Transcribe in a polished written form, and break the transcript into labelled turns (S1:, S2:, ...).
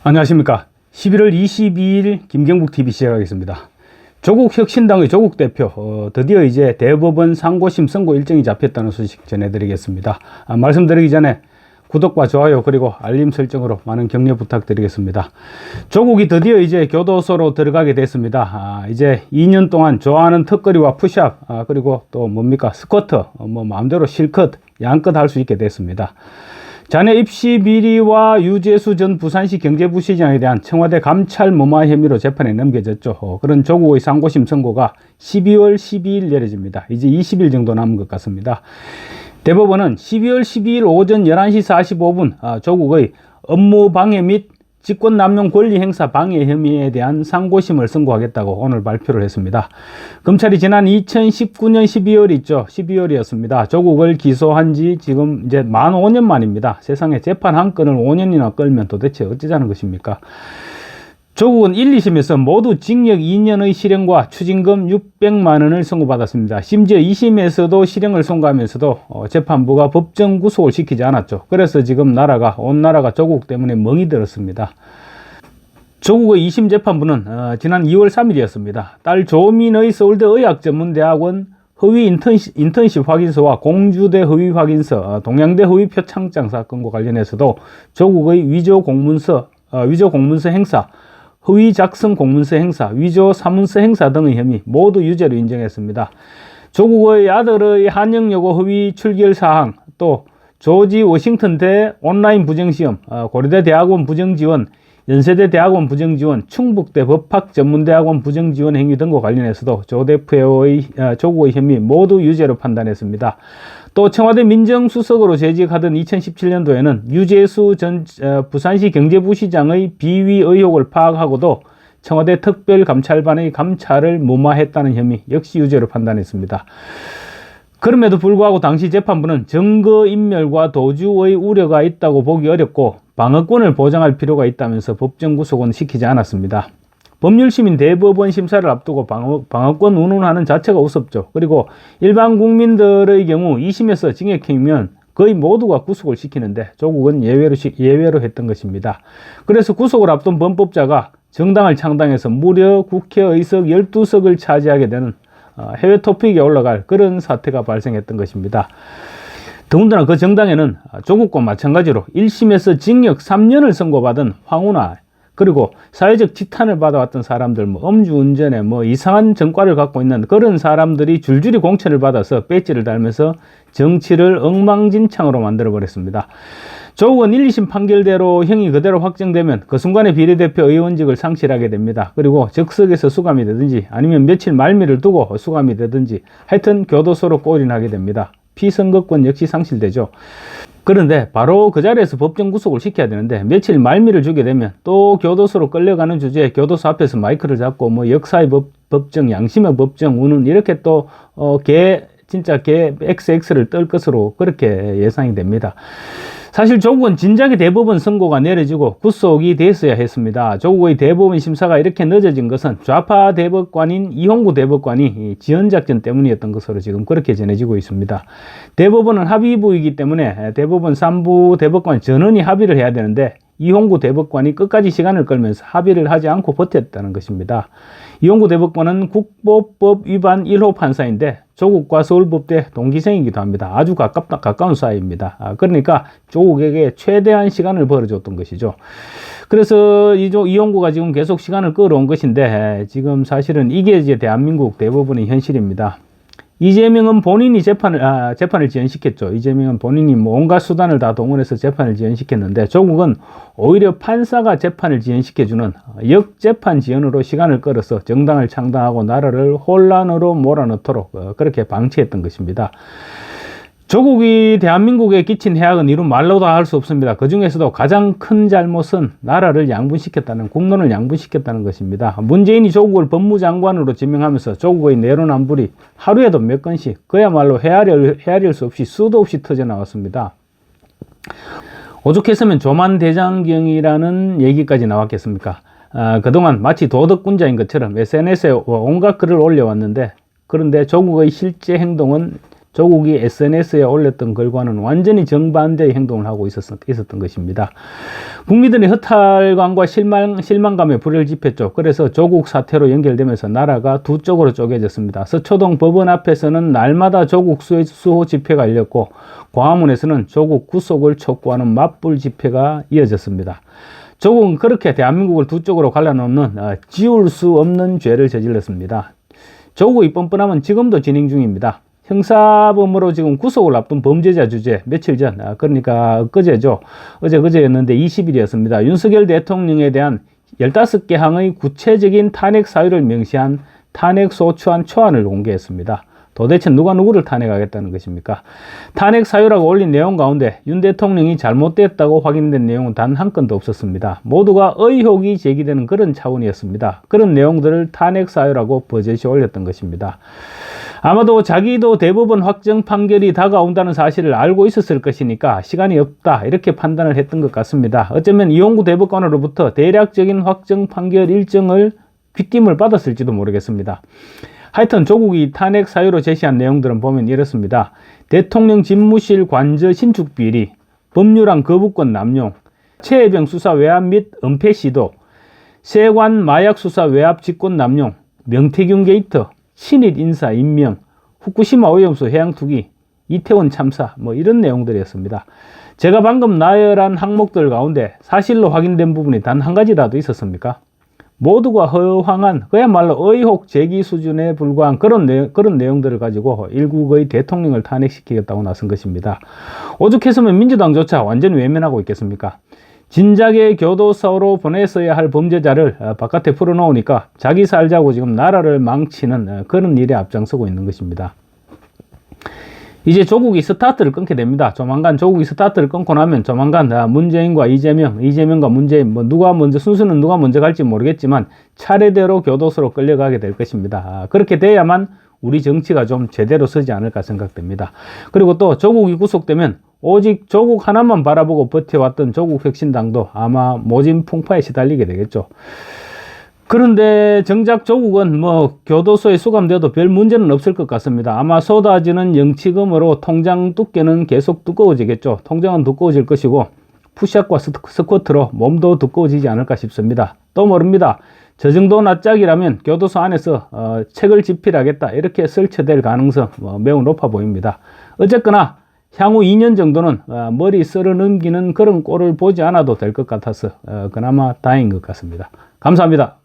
S1: 안녕하십니까. 11월 22일 김경북TV 시작하겠습니다. 조국 혁신당의 조국 대표, 드디어 이제 대법원 상고심 선고 일정이 잡혔다는 소식 전해드리겠습니다. 말씀드리기 전에 구독과 좋아요 그리고 알림 설정으로 많은 격려 부탁드리겠습니다. 조국이 드디어 이제 교도소로 들어가게 됐습니다. 이제 2년 동안 좋아하는 턱걸이와 푸시업, 그리고 또 뭡니까 스쿼트, 마음대로 실컷 양껏 할 수 있게 됐습니다. 자녀 입시 비리와 유재수 전 부산시 경제부시장에 대한 청와대 감찰 무마 혐의로 재판에 넘겨졌죠. 그런 조국의 상고심 선고가 12월 12일 내려집니다. 이제 20일 정도 남은 것 같습니다. 대법원은 12월 12일 오전 11시 45분 조국의 업무 방해 및 직권남용 권리 행사 방해 혐의에 대한 상고심을 선고하겠다고 오늘 발표를 했습니다. 검찰이 지난 2019년 12월 있죠. 12월이었습니다. 조국을 기소한 지 지금 이제 만 5년 만입니다. 세상에 재판 한 건을 5년이나 끌면 도대체 어쩌자는 것입니까? 조국은 1, 2심에서 모두 징역 2년의 실형과 추징금 600만 원을 선고받았습니다. 심지어 2심에서도 실형을 선고하면서도 재판부가 법정 구속을 시키지 않았죠. 그래서 지금 온 나라가 조국 때문에 멍이 들었습니다. 조국의 2심 재판부는 지난 2월 3일이었습니다. 딸 조민의 서울대 의학전문대학원 허위 인턴십 확인서와 공주대 허위 확인서, 동양대 허위 표창장 사건과 관련해서도 조국의 위조 공문서 행사, 허위 작성 공문서 행사, 위조 사문서 행사 등의 혐의 모두 유죄로 인정했습니다. 조국의 아들의 한영여고 허위 출결 사항, 또 조지 워싱턴대 온라인 부정시험, 고려대 대학원 부정지원, 연세대 대학원 부정지원, 충북대 법학전문대학원 부정지원 행위 등과 관련해서도 조 대표의 조국의 혐의 모두 유죄로 판단했습니다. 또 청와대 민정수석으로 재직하던 2017년도에는 유재수 전 부산시 경제부시장의 비위 의혹을 파악하고도 청와대 특별감찰반의 감찰을 무마했다는 혐의 역시 유죄로 판단했습니다. 그럼에도 불구하고 당시 재판부는 증거인멸과 도주의 우려가 있다고 보기 어렵고 방어권을 보장할 필요가 있다면서 법정 구속은 시키지 않았습니다. 법률시민 대법원 심사를 앞두고 방어권 운운하는 자체가 우습죠. 그리고 일반 국민들의 경우 2심에서 징역형이면 거의 모두가 구속을 시키는데 조국은 예외로 했던 것입니다. 그래서 구속을 앞둔 범법자가 정당을 창당해서 무려 국회의석 12석을 차지하게 되는 해외 토픽에 올라갈 그런 사태가 발생했던 것입니다. 더군다나 그 정당에는 조국과 마찬가지로 1심에서 징역 3년을 선고받은 황운하, 그리고 사회적 지탄을 받아왔던 사람들, 음주운전에 이상한 전과를 갖고 있는 그런 사람들이 줄줄이 공천을 받아서 배지를 달면서 정치를 엉망진창으로 만들어버렸습니다. 조국은 1, 2심 판결대로 형이 그대로 확정되면 그 순간에 비례대표 의원직을 상실하게 됩니다. 그리고 적석에서 수감이 되든지 아니면 며칠 말미를 두고 수감이 되든지 하여튼 교도소로 골인하게 됩니다. 피선거권 역시 상실되죠. 그런데 바로 그 자리에서 법정 구속을 시켜야 되는데 며칠 말미를 주게 되면 또 교도소로 끌려가는 주제에 교도소 앞에서 마이크를 잡고 역사의 법정, 양심의 법정, 운운 이렇게 또 진짜 개 XX를 뜰 것으로 그렇게 예상이 됩니다. 사실 조국은 진작에 대법원 선고가 내려지고 구속이 됐어야 했습니다. 조국의 대법원 심사가 이렇게 늦어진 것은 좌파 대법관인 이홍구 대법관이 지연작전 때문이었던 것으로 지금 그렇게 전해지고 있습니다. 대법원은 합의부이기 때문에 대법원 3부 대법관 전원이 합의를 해야 되는데 이홍구 대법관이 끝까지 시간을 끌면서 합의를 하지 않고 버텼다는 것입니다. 이홍구 대법관은 국보법 위반 1호 판사인데 조국과 서울법대 동기생이기도 합니다. 아주 가까운 사이입니다. 그러니까 조국에게 최대한 시간을 벌어줬던 것이죠. 그래서 이홍구가 지금 계속 시간을 끌어온 것인데 지금 사실은 이게 이제 대한민국 대법원의 현실입니다. 이재명은 본인이 재판을 지연시켰죠. 이재명은 본인이 온갖 수단을 다 동원해서 재판을 지연시켰는데 조국은 오히려 판사가 재판을 지연시켜주는 역재판 지연으로 시간을 끌어서 정당을 창당하고 나라를 혼란으로 몰아넣도록 그렇게 방치했던 것입니다. 조국이 대한민국에 끼친 해악은 이루 말로도 할 수 없습니다. 그 중에서도 가장 큰 잘못은 나라를 양분시켰다는, 국론을 양분시켰다는 것입니다. 문재인이 조국을 법무장관으로 지명하면서 조국의 내로남불이 하루에도 몇 건씩 그야말로 헤아릴 수 없이 수도 없이 터져나왔습니다. 오죽했으면 조만대장경이라는 얘기까지 나왔겠습니까? 그동안 마치 도덕군자인 것처럼 SNS에 온갖 글을 올려왔는데 그런데 조국의 실제 행동은 조국이 SNS에 올렸던 글과는 완전히 정반대의 행동을 하고 있었던 것입니다. 국민들의 허탈감과 실망감에 불을 지폈죠. 그래서 조국 사태로 연결되면서 나라가 두 쪽으로 쪼개졌습니다. 서초동 법원 앞에서는 날마다 조국 수호 집회가 열렸고, 광화문에서는 조국 구속을 촉구하는 맞불 집회가 이어졌습니다. 조국은 그렇게 대한민국을 두 쪽으로 갈라놓는 지울 수 없는 죄를 저질렀습니다. 조국의 뻔뻔함은 지금도 진행 중입니다. 형사범으로 지금 구속을 앞둔 범죄자 주재, 며칠 전, 그러니까 그제죠. 그제였는데 20일이었습니다. 윤석열 대통령에 대한 15개 항의 구체적인 탄핵 사유를 명시한 탄핵 소추안 초안을 공개했습니다. 도대체 누가 누구를 탄핵하겠다는 것입니까? 탄핵 사유라고 올린 내용 가운데 윤 대통령이 잘못됐다고 확인된 내용은 단 한 건도 없었습니다. 모두가 의혹이 제기되는 그런 차원이었습니다. 그런 내용들을 탄핵 사유라고 버젓이 올렸던 것입니다. 아마도 자기도 대법원 확정 판결이 다가온다는 사실을 알고 있었을 것이니까 시간이 없다, 이렇게 판단을 했던 것 같습니다. 어쩌면 이용구 대법관으로부터 대략적인 확정 판결 일정을 귀띔을 받았을지도 모르겠습니다. 하여튼 조국이 탄핵 사유로 제시한 내용들은 보면 이렇습니다. 대통령 집무실 관저 신축 비리, 법률안 거부권 남용, 최혜병 수사 외압 및 은폐 시도, 세관 마약 수사 외압 직권 남용, 명태균 게이트, 신일 인사 임명, 후쿠시마 오염수 해양 투기, 이태원 참사, 이런 내용들이었습니다. 제가 방금 나열한 항목들 가운데 사실로 확인된 부분이 단 한 가지라도 있었습니까? 모두가 허황한, 그야말로 의혹 제기 수준에 불과한 그런 내용들을 가지고 일국의 대통령을 탄핵시키겠다고 나선 것입니다. 오죽했으면 민주당조차 완전히 외면하고 있겠습니까? 진작에 교도소로 보냈어야 할 범죄자를 바깥에 풀어놓으니까 자기 살자고 지금 나라를 망치는 그런 일에 앞장서고 있는 것입니다. 이제 조국이 스타트를 끊게 됩니다. 조만간 조국이 스타트를 끊고 나면 조만간 문재인과 이재명과 문재인, 순서는 누가 먼저 갈지 모르겠지만 차례대로 교도소로 끌려가게 될 것입니다. 그렇게 돼야만 우리 정치가 좀 제대로 서지 않을까 생각됩니다. 그리고 또 조국이 구속되면 오직 조국 하나만 바라보고 버텨왔던 조국혁신당도 아마 모진 풍파에 시달리게 되겠죠. 그런데 정작 조국은 교도소에 수감되어도 별 문제는 없을 것 같습니다. 아마 쏟아지는 영치금으로 통장 두께는 계속 두꺼워지겠죠. 통장은 두꺼워질 것이고 푸시업과 스쿼트로 몸도 두꺼워지지 않을까 싶습니다. 또 모릅니다. 저 정도 낯짝이라면 교도소 안에서 책을 집필하겠다, 이렇게 설치될 가능성 매우 높아 보입니다. 어쨌거나 향후 2년 정도는 머리 썰어 넘기는 그런 꼴을 보지 않아도 될 것 같아서 그나마 다행인 것 같습니다. 감사합니다.